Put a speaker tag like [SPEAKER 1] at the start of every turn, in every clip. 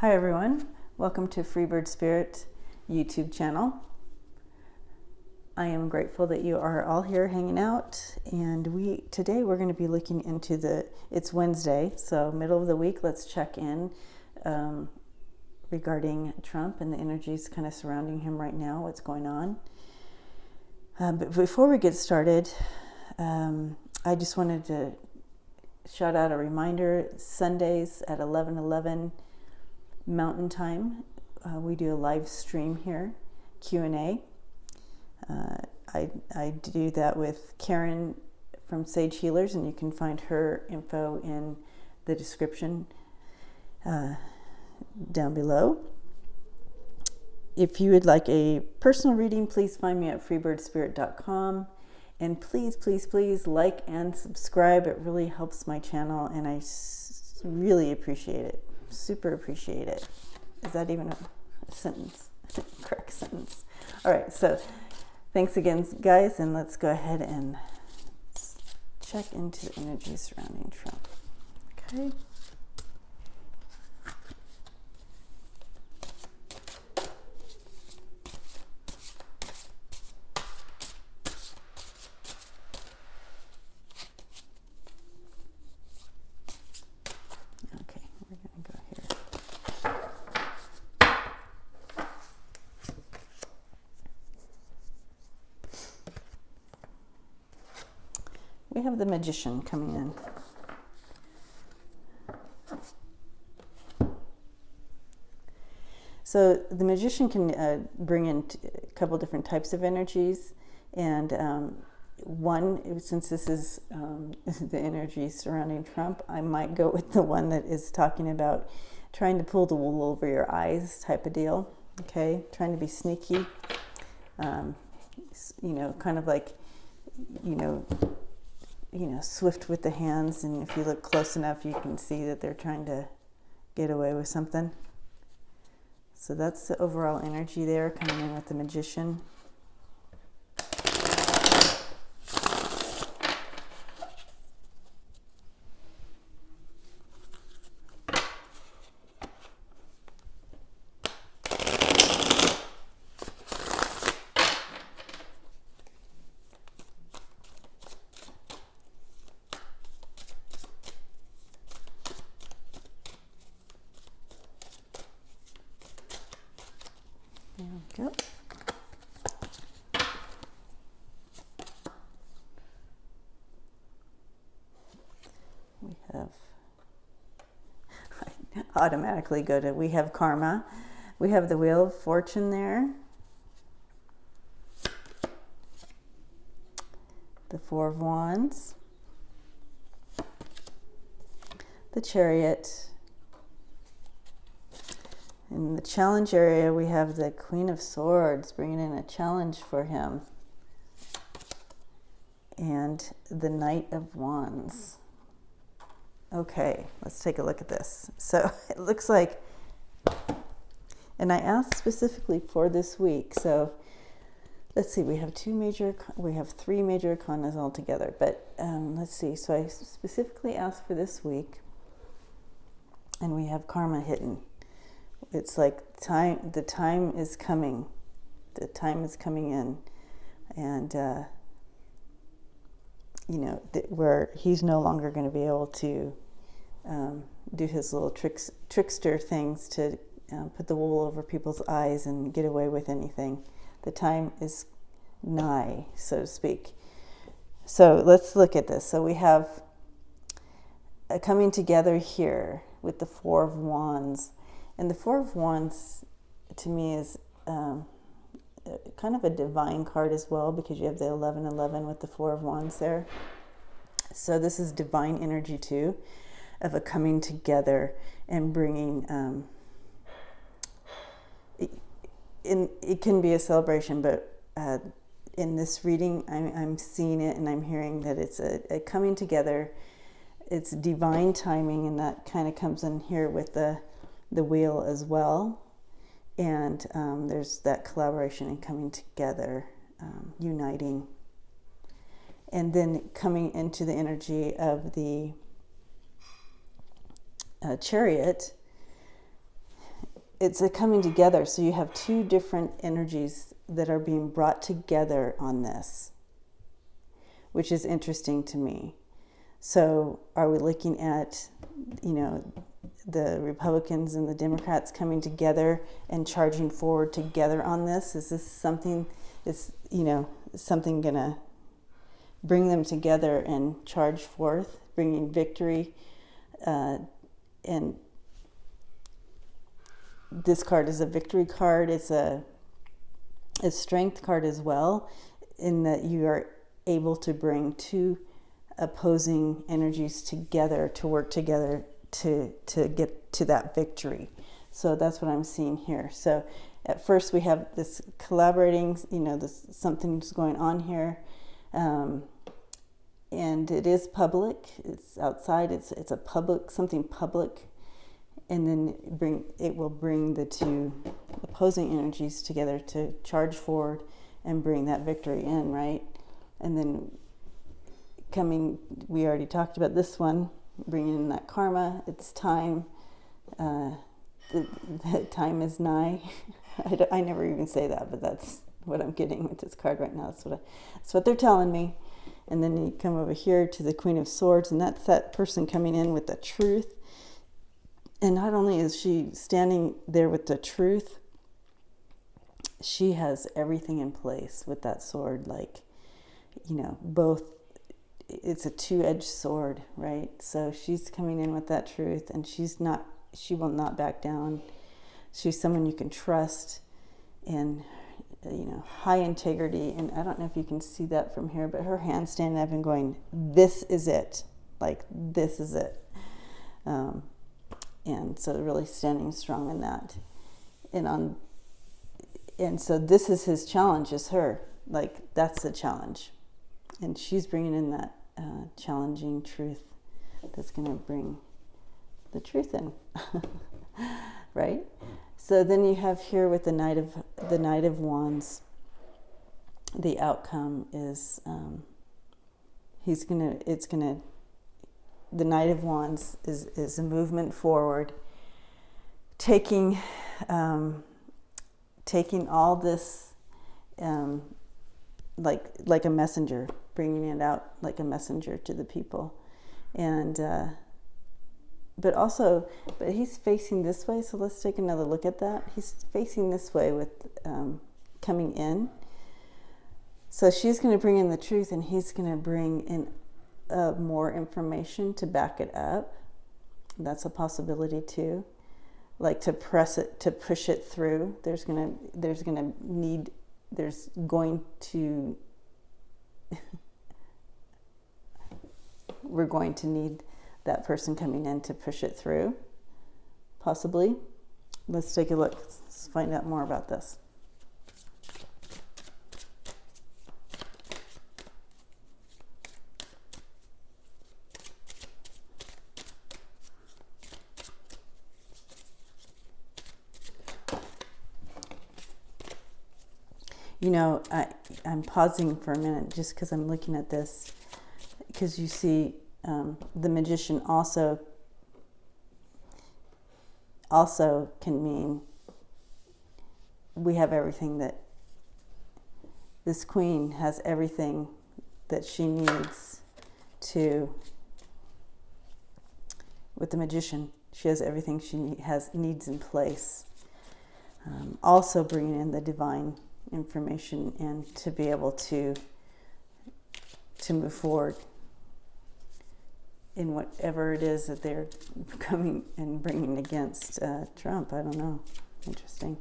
[SPEAKER 1] Hi everyone, welcome to Freebird Spirit YouTube channel. I am grateful that you are all here hanging out, and today we're going to be looking into it's Wednesday, so middle of the week. Let's check in regarding Trump and the energies kind of surrounding him right now, what's going on. But before we get started, I just wanted to shout out a reminder. Sundays at 11:11 Mountain Time, we do a live stream here, Q&A. I do that with Karen from Sage Healers, and you can find her info in the description down below. If you would like a personal reading, please find me at freebirdspirit.com. And please, please, please like and subscribe. It really helps my channel, and I really appreciate it. Super appreciate it. Is that even a sentence? Correct sentence. All right, so thanks again, guys, and let's go ahead and check into the energy surrounding Trump. Okay. We have the Magician coming in. So the Magician can bring in a couple different types of energies, and one, since this is the energy surrounding Trump, I might go with the one that is talking about trying to pull the wool over your eyes type of deal. Okay, trying to be sneaky, kind of like, swift with the hands, and if you look close enough, you can see that they're trying to get away with something. So that's the overall energy there, coming in with the Magician. There we go. We have, I automatically go to, we have Karma. We have the Wheel of Fortune there. The Four of Wands. The Chariot. In the challenge area, we have the Queen of Swords, bringing in a challenge for him. And the Knight of Wands. Okay, let's take a look at this. So it looks like, and I asked specifically for this week, so let's see, we have three major arcanas altogether, but let's see. So I specifically asked for this week, and we have Karma hidden. It's like the time is coming. The time is coming in. And, where he's no longer going to be able to do his little trickster things to put the wool over people's eyes and get away with anything. The time is nigh, so to speak. So let's look at this. So we have a coming together here with the Four of Wands. And the Four of Wands, to me, is kind of a divine card as well, because you have the 11:11 with the Four of Wands there. So this is divine energy too, of a coming together and bringing. It can be a celebration, but in this reading, I'm seeing it and I'm hearing that it's a coming together. It's divine timing, and that kind of comes in here with the wheel as well. And there's that collaboration and coming together, uniting. And then coming into the energy of the Chariot, it's a coming together. So you have two different energies that are being brought together on this, which is interesting to me. So are we looking at, the Republicans and the Democrats coming together and charging forward together on this? Is this something, something going to bring them together and charge forth, bringing victory? And this card is a victory card. It's a strength card as well, in that you are able to bring two opposing energies together to work together to get to that victory. So that's what I'm seeing here. So at first we have this collaborating, this something's going on here, and it is public. It's outside. It's a public, something public, and then it will bring the two opposing energies together to charge forward and bring that victory in, right? And then we already talked about this one, bringing in that karma. It's time. The time is nigh. I never even say that, but that's what I'm getting with this card right now. That's what they're telling me. And then you come over here to the Queen of Swords, and that's that person coming in with the truth. And not only is she standing there with the truth, she has everything in place with that sword. Both, it's a two-edged sword, right? So she's coming in with that truth, and she will not back down. She's someone you can trust, and high integrity. And I don't know if you can see that from here, but her hand standing up and going, this is it. This is it. And so really standing strong in that. And so this is his challenge, is her. That's the challenge. And she's bringing in that challenging truth that's going to bring the truth in. Right? So then you have here with the Knight of Wands, the outcome is the Knight of Wands is a movement forward, taking all this like a messenger, bringing it out like a messenger to the people, and but he's facing this way. So let's take another look at that. He's facing this way with coming in. So she's going to bring in the truth, and he's going to bring in more information to back it up. That's a possibility too. To push it through. We're going to need that person coming in to push it through, possibly. Let's take a look. Let's find out more about this. I'm pausing for a minute just because I'm looking at this, because you see the Magician also can mean we have everything that this queen has, everything that she needs to. With the Magician, she has everything she needs in place. Also bringing in the divine information and to be able to move forward in whatever it is that they're coming and bringing against Trump. I don't know. Interesting.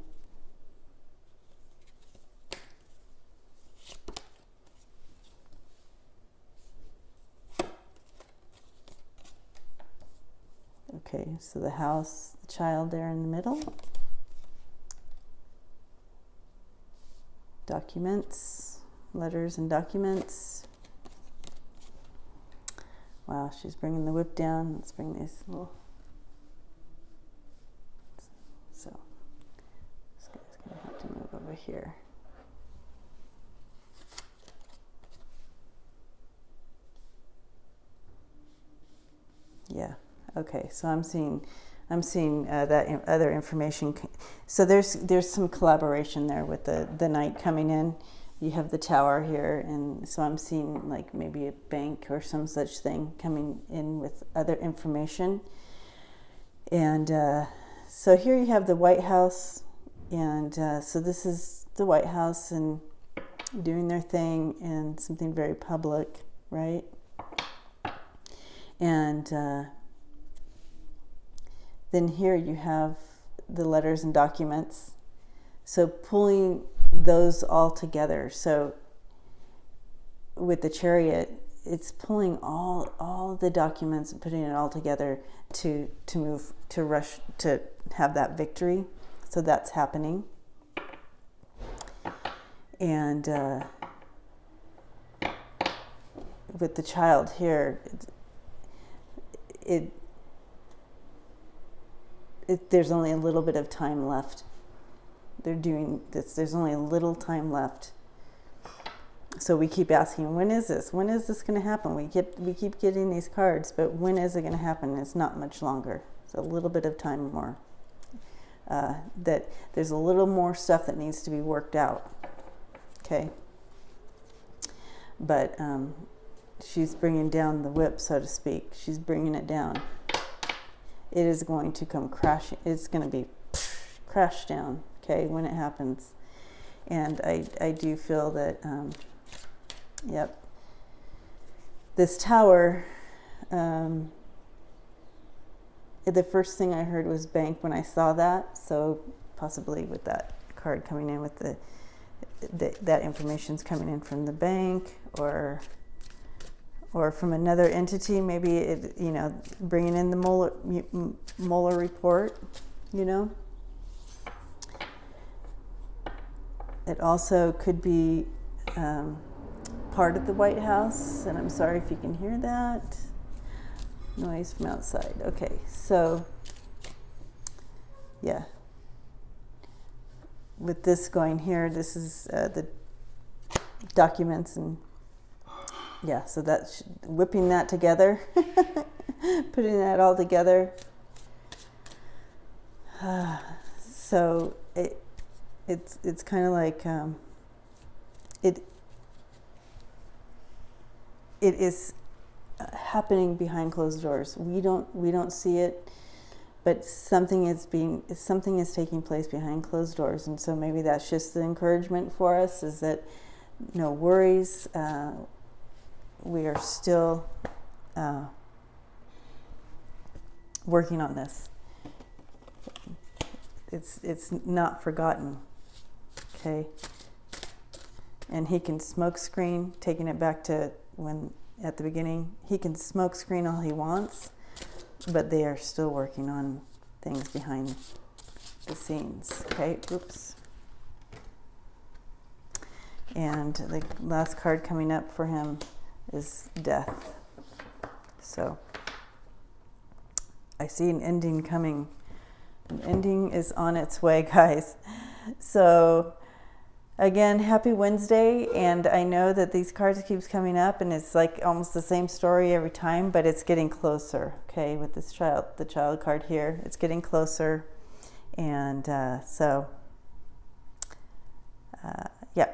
[SPEAKER 1] Okay, so the house, the child there in the middle. Documents, letters and documents. Wow, she's bringing the whip down. Let's bring these little. So this guy's going to have to move over here. Yeah. Okay. So I'm seeing I'm seeing that other information. So there's some collaboration there with the night coming in. You have the tower here, and so I'm seeing like maybe a bank or some such thing coming in with other information. And so here you have the White House, and so this is the White House and doing their thing and something very public, right? And then here you have the letters and documents. So pulling those all together. So with the Chariot, it's pulling all the documents and putting it all together to move, to rush, to have that victory. So that's happening. And with the Child here, there's only a little bit of time left. They're doing this. There's only a little time left. So we keep asking, when is this? When is this going to happen? We keep getting these cards, but when is it going to happen? It's not much longer. It's a little bit of time more. That there's a little more stuff that needs to be worked out. Okay. But she's bringing down the whip, so to speak. She's bringing it down. It is going to come crashing. It's going to be crash down, okay, when it happens. And I do feel that, yep, this tower, the first thing I heard was bank when I saw that. So possibly with that card coming in with that information's coming in from the bank or from another entity, maybe it, bringing in the Mueller report, It also could be part of the White House, and I'm sorry if you can hear that noise from outside. Okay, so yeah, with this going here, this is the documents, and yeah, so that's whipping that together, putting that all together. So it's kind of like it is happening behind closed doors. We don't see it, but something is taking place behind closed doors, and so maybe that's just the encouragement for us, is that no worries. We are still working on this. It's not forgotten, okay? And he can smoke screen, taking it back to when at the beginning, he can smoke screen all he wants, but they are still working on things behind the scenes, okay? Oops. And the last card coming up for him is death. So I see an ending coming. An ending is on its way, guys. So again, happy Wednesday. And I know that these cards keeps coming up, and it's like almost the same story every time, but it's getting closer, okay, with this child, the Child card here. It's getting closer. And yeah,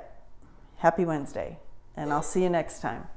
[SPEAKER 1] happy Wednesday. And I'll see you next time.